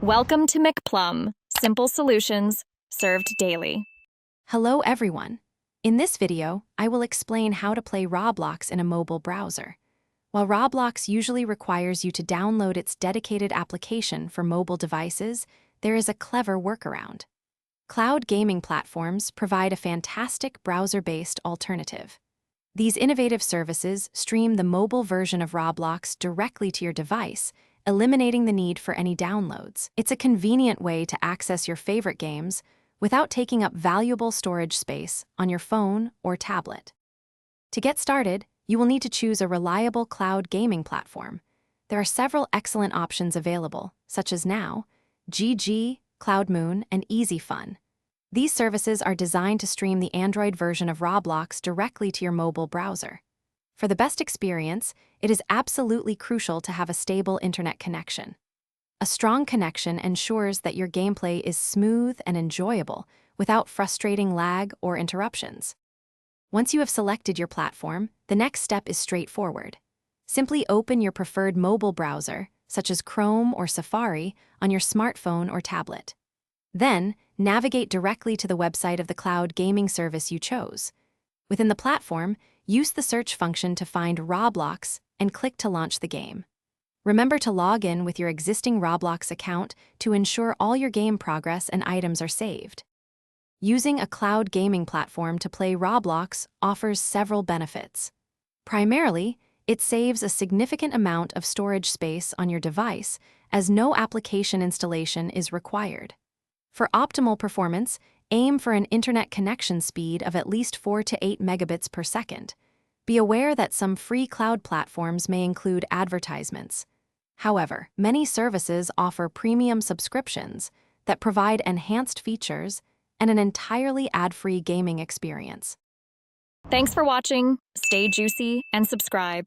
Welcome to McPlum, simple solutions served daily. Hello everyone. In this video, I will explain how to play Roblox in a mobile browser. While Roblox usually requires you to download its dedicated application for mobile devices, there is a clever workaround. Cloud gaming platforms provide a fantastic browser-based alternative. These innovative services stream the mobile version of Roblox directly to your device, eliminating the need for any downloads. It's a convenient way to access your favorite games without taking up valuable storage space on your phone or tablet. To get started, you will need to choose a reliable cloud gaming platform. There are several excellent options available, such as Now, GG, CloudMoon, and EasyFun. These services are designed to stream the Android version of Roblox directly to your mobile browser. For the best experience, it is absolutely crucial to have a stable internet connection. A strong connection ensures that your gameplay is smooth and enjoyable without frustrating lag or interruptions. Once you have selected your platform, the next step is straightforward. Simply open your preferred mobile browser, such as Chrome or Safari, on your smartphone or tablet. Then, navigate directly to the website of the cloud gaming service you chose. Within the platform, use the search function to find Roblox and click to launch the game. Remember to log in with your existing Roblox account to ensure all your game progress and items are saved. Using a cloud gaming platform to play Roblox offers several benefits. Primarily, it saves a significant amount of storage space on your device, as no application installation is required. For optimal performance, aim for an internet connection speed of at least 4 to 8 megabits per second. Be aware that some free cloud platforms may include advertisements. However, many services offer premium subscriptions that provide enhanced features and an entirely ad-free gaming experience. Thanks for watching. Stay juicy and subscribe.